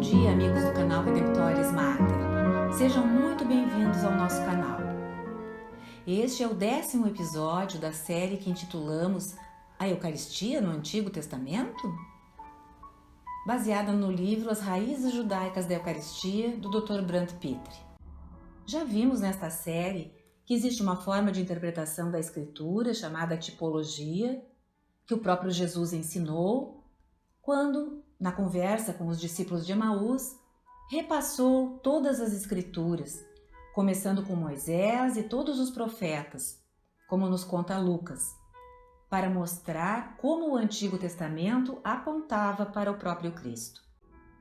Bom dia, amigos do canal Redemptoris Mater. Sejam muito bem-vindos ao nosso canal. Este é o 10º episódio da série que intitulamos A Eucaristia no Antigo Testamento? Baseada no livro As Raízes Judaicas da Eucaristia, do Dr. Brant Pitre. Já vimos nesta série que existe uma forma de interpretação da Escritura chamada tipologia, que o próprio Jesus ensinou quando, na conversa com os discípulos de Emaús, repassou todas as Escrituras, começando com Moisés e todos os profetas, como nos conta Lucas, para mostrar como o Antigo Testamento apontava para o próprio Cristo.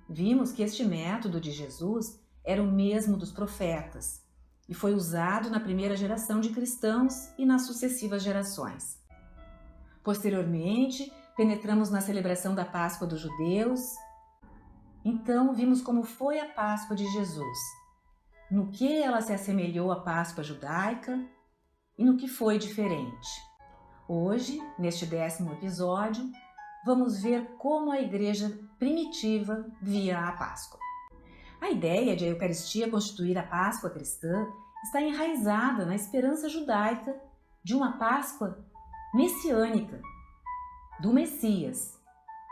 Vimos que este método de Jesus era o mesmo dos profetas e foi usado na primeira geração de cristãos e nas sucessivas gerações. Posteriormente, penetramos na celebração da Páscoa dos judeus. Então, vimos como foi a Páscoa de Jesus, no que ela se assemelhou à Páscoa judaica e no que foi diferente. Hoje, neste 10º episódio, vamos ver como a igreja primitiva via a Páscoa. A ideia de a Eucaristia constituir a Páscoa cristã está enraizada na esperança judaica de uma Páscoa messiânica, do Messias,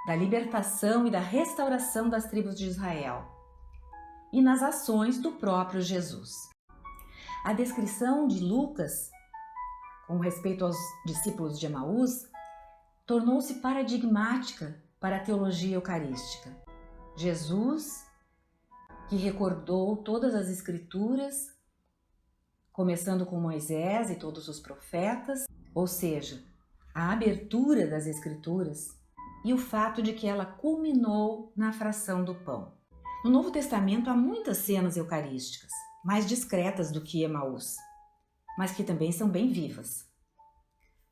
da libertação e da restauração das tribos de Israel, e nas ações do próprio Jesus. A descrição de Lucas, com respeito aos discípulos de Emaús, tornou-se paradigmática para a teologia eucarística. Jesus, que recordou todas as Escrituras, começando com Moisés e todos os profetas, ou seja, a abertura das Escrituras e o fato de que ela culminou na fração do pão. No Novo Testamento há muitas cenas eucarísticas, mais discretas do que Emaús, mas que também são bem vivas.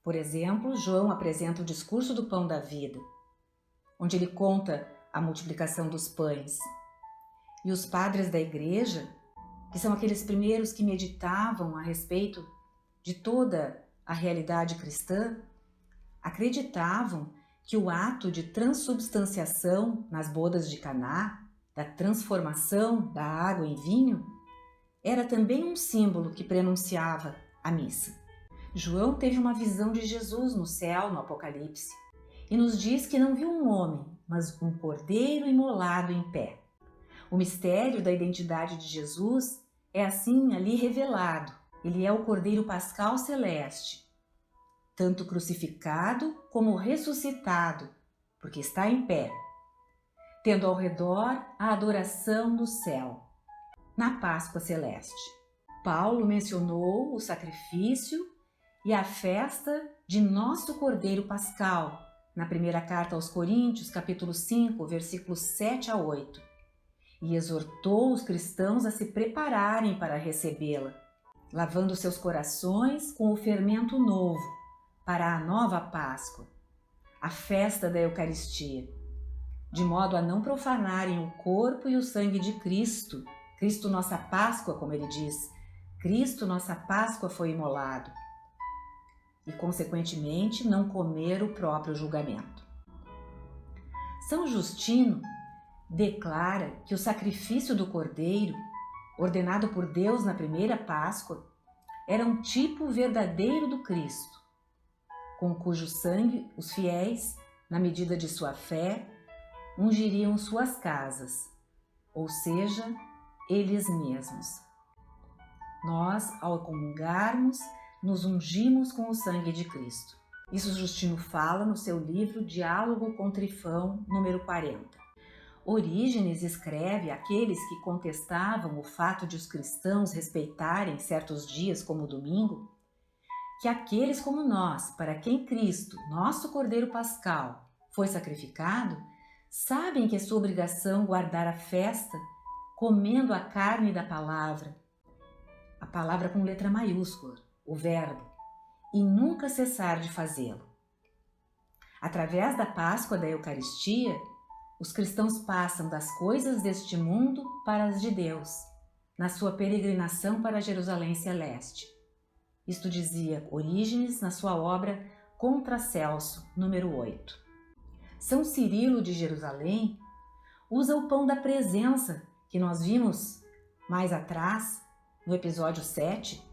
Por exemplo, João apresenta o discurso do pão da vida, onde ele conta a multiplicação dos pães. E os padres da igreja, que são aqueles primeiros que meditavam a respeito de toda a realidade cristã, acreditavam que o ato de transubstanciação nas bodas de Caná, da transformação da água em vinho, era também um símbolo que prenunciava a missa. João teve uma visão de Jesus no céu, no Apocalipse, e nos diz que não viu um homem, mas um cordeiro imolado em pé. O mistério da identidade de Jesus é assim ali revelado. Ele é o Cordeiro Pascal Celeste, tanto crucificado como ressuscitado, porque está em pé, tendo ao redor a adoração do céu, na Páscoa Celeste. Paulo mencionou o sacrifício e a festa de nosso Cordeiro Pascal, na primeira carta aos Coríntios, capítulo 5, versículos 7 a 8, e exortou os cristãos a se prepararem para recebê-la, lavando seus corações com o fermento novo, para a nova Páscoa, a festa da Eucaristia, de modo a não profanarem o corpo e o sangue de Cristo. Cristo nossa Páscoa, como ele diz, Cristo nossa Páscoa foi imolado, e consequentemente não comer o próprio julgamento. São Justino declara que o sacrifício do Cordeiro, ordenado por Deus na primeira Páscoa, era um tipo verdadeiro do Cristo, com cujo sangue os fiéis, na medida de sua fé, ungiriam suas casas, ou seja, eles mesmos. Nós, ao comungarmos, nos ungimos com o sangue de Cristo. Isso Justino fala no seu livro Diálogo com Trifão, número 40. Orígenes escreve àqueles que contestavam o fato de os cristãos respeitarem certos dias como o domingo, que aqueles como nós, para quem Cristo, nosso Cordeiro Pascal, foi sacrificado, sabem que é sua obrigação guardar a festa, comendo a carne da palavra, a palavra com letra maiúscula, o Verbo, e nunca cessar de fazê-lo. Através da Páscoa da Eucaristia, os cristãos passam das coisas deste mundo para as de Deus, na sua peregrinação para Jerusalém Celeste. Isto dizia Orígenes na sua obra Contra Celso, número 8. São Cirilo de Jerusalém usa o pão da presença, que nós vimos mais atrás, no episódio 7,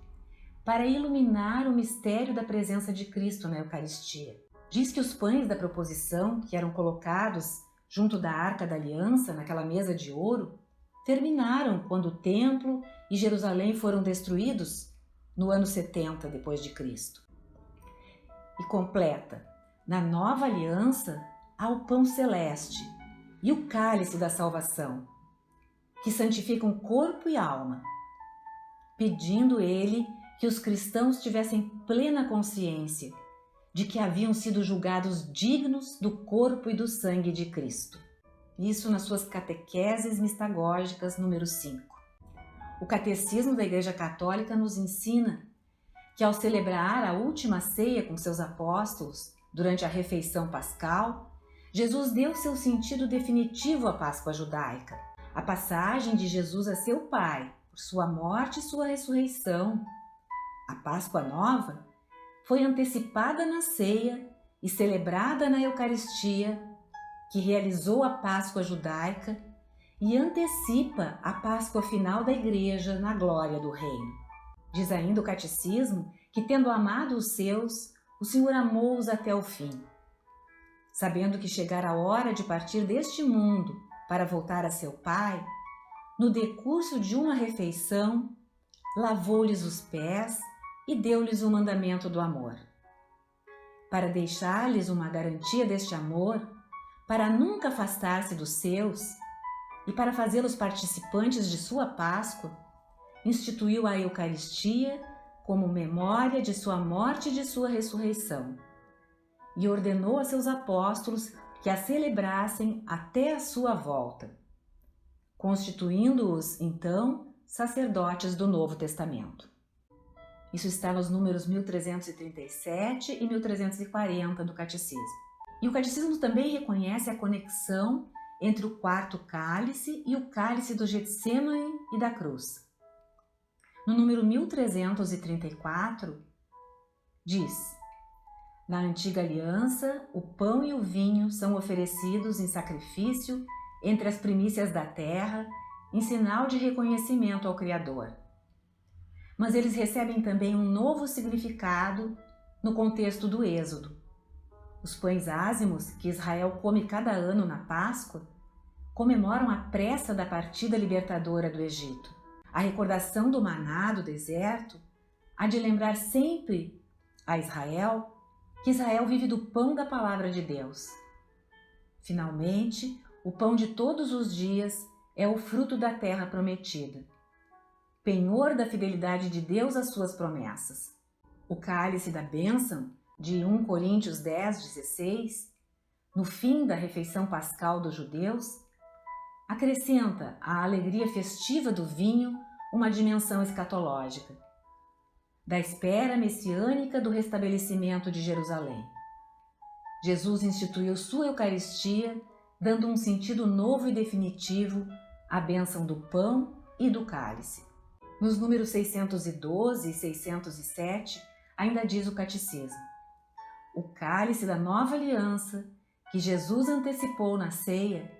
para iluminar o mistério da presença de Cristo na Eucaristia. Diz que os pães da proposição, que eram colocados junto da Arca da Aliança, naquela mesa de ouro, terminaram quando o templo e Jerusalém foram destruídos no ano 70 depois de Cristo. E completa: na nova aliança há o pão celeste e o cálice da salvação, que santificam corpo e alma, pedindo ele que os cristãos tivessem plena consciência de que haviam sido julgados dignos do corpo e do sangue de Cristo. Isso nas suas catequeses mistagógicas número 5. O Catecismo da Igreja Católica nos ensina que ao celebrar a última ceia com seus apóstolos durante a refeição pascal, Jesus deu seu sentido definitivo à Páscoa judaica, a passagem de Jesus a seu Pai por sua morte e sua ressurreição. A Páscoa nova foi antecipada na ceia e celebrada na Eucaristia, que realizou a Páscoa judaica e antecipa a Páscoa final da Igreja na glória do Reino. Diz ainda o Catecismo que, tendo amado os seus, o Senhor amou-os até o fim. Sabendo que chegara a hora de partir deste mundo para voltar a seu Pai, no decurso de uma refeição, lavou-lhes os pés e deu-lhes o mandamento do amor. Para deixar-lhes uma garantia deste amor, para nunca afastar-se dos seus e para fazê-los participantes de sua Páscoa, instituiu a Eucaristia como memória de sua morte e de sua ressurreição, e ordenou a seus apóstolos que a celebrassem até a sua volta, constituindo-os, então, sacerdotes do Novo Testamento. Isso está nos números 1337 e 1340 do Catecismo. E o Catecismo também reconhece a conexão entre o quarto cálice e o cálice do Getsêmani e da cruz. No número 1334, diz: na antiga aliança, o pão e o vinho são oferecidos em sacrifício entre as primícias da terra, em sinal de reconhecimento ao Criador. Mas eles recebem também um novo significado no contexto do Êxodo. Os pães ázimos, que Israel come cada ano na Páscoa, comemoram a pressa da partida libertadora do Egito. A recordação do maná do deserto há de lembrar sempre a Israel que Israel vive do pão da palavra de Deus. Finalmente, o pão de todos os dias é o fruto da terra prometida, penhor da fidelidade de Deus às suas promessas. O cálice da bênção, de 1 Coríntios 10:16, no fim da refeição pascal dos judeus, acrescenta à alegria festiva do vinho uma dimensão escatológica, da espera messiânica do restabelecimento de Jerusalém. Jesus instituiu sua Eucaristia, dando um sentido novo e definitivo à bênção do pão e do cálice. Nos números 612 e 607, ainda diz o Catecismo: o cálice da nova aliança, que Jesus antecipou na ceia,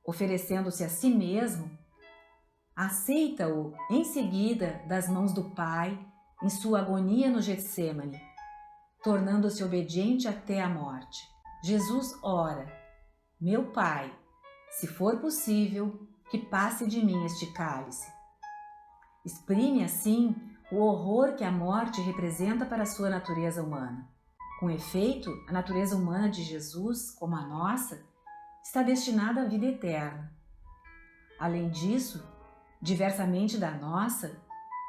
oferecendo-se a si mesmo, aceita-o em seguida das mãos do Pai em sua agonia no Getsêmani, tornando-se obediente até a morte. Jesus ora: meu Pai, se for possível, que passe de mim este cálice. Exprime assim o horror que a morte representa para a sua natureza humana. Com efeito, a natureza humana de Jesus, como a nossa, está destinada à vida eterna. Além disso, diversamente da nossa,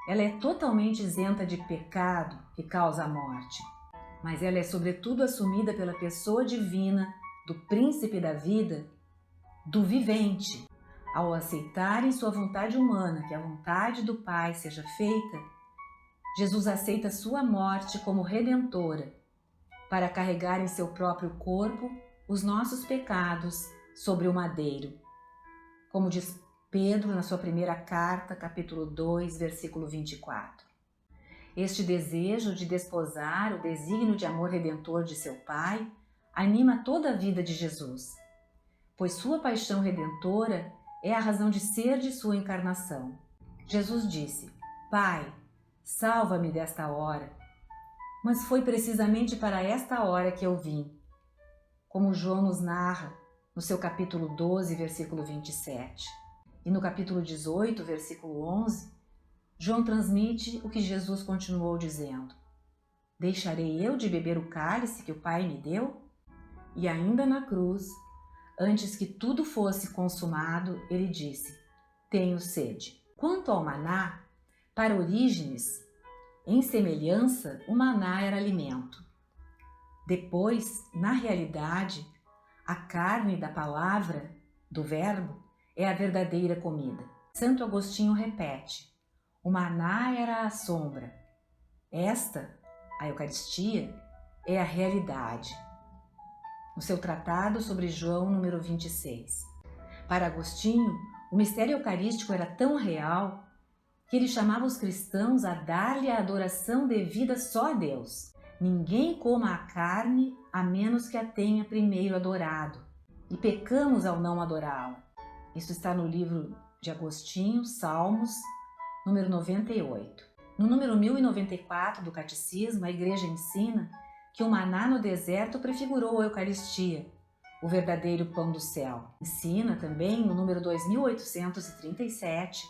ela é totalmente isenta de pecado que causa a morte, mas ela é sobretudo assumida pela pessoa divina do príncipe da vida, do vivente. Ao aceitar em sua vontade humana que a vontade do Pai seja feita, Jesus aceita sua morte como redentora, para carregar em seu próprio corpo os nossos pecados sobre o madeiro. Como diz Pedro na sua primeira carta, capítulo 2, versículo 24. Este desejo de desposar o desígnio de amor redentor de seu Pai anima toda a vida de Jesus, pois sua paixão redentora é a razão de ser de sua encarnação. Jesus disse: Pai, salva-me desta hora. Mas foi precisamente para esta hora que eu vim, como João nos narra no seu capítulo 12, versículo 27. E no capítulo 18, versículo 11, João transmite o que Jesus continuou dizendo: Deixarei eu de beber o cálice que o Pai me deu? E ainda na cruz, antes que tudo fosse consumado, ele disse: Tenho sede. Quanto ao maná, para Orígenes, em semelhança, o maná era alimento. Depois, na realidade, a carne da palavra, do verbo, é a verdadeira comida. Santo Agostinho repete: o maná era a sombra. Esta, a Eucaristia, é a realidade. No seu tratado sobre João, número 26. Para Agostinho, o mistério eucarístico era tão real que ele chamava os cristãos a dar-lhe a adoração devida só a Deus. Ninguém coma a carne a menos que a tenha primeiro adorado, e pecamos ao não adorá-la. Isso está no livro de Agostinho, Salmos, número 98. No número 1094 do Catecismo, a Igreja ensina que o maná no deserto prefigurou a Eucaristia, o verdadeiro pão do céu. Ensina também, no número 2837,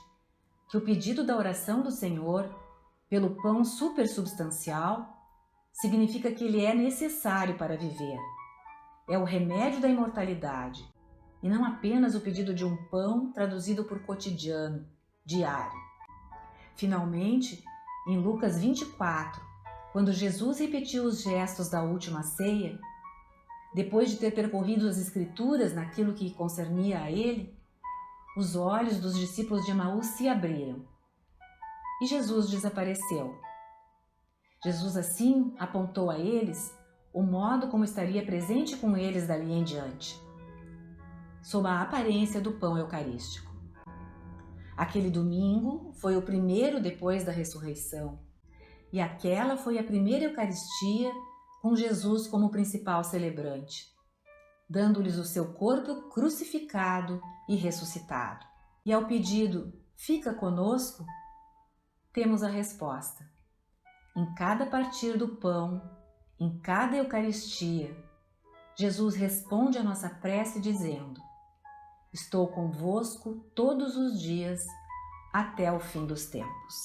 que o pedido da oração do Senhor pelo pão supersubstancial significa que ele é necessário para viver. É o remédio da imortalidade, e não apenas o pedido de um pão traduzido por cotidiano, diário. Finalmente, em Lucas 24, quando Jesus repetiu os gestos da última ceia, depois de ter percorrido as Escrituras naquilo que concernia a ele, os olhos dos discípulos de Emaús se abriram e Jesus desapareceu. Jesus assim apontou a eles o modo como estaria presente com eles dali em diante, sob a aparência do pão eucarístico. Aquele domingo foi o primeiro depois da ressurreição, e aquela foi a primeira Eucaristia com Jesus como principal celebrante, dando-lhes o seu corpo crucificado e ressuscitado. E ao pedido, fica conosco, temos a resposta. Em cada partir do pão, em cada Eucaristia, Jesus responde à nossa prece dizendo: Estou convosco todos os dias até o fim dos tempos.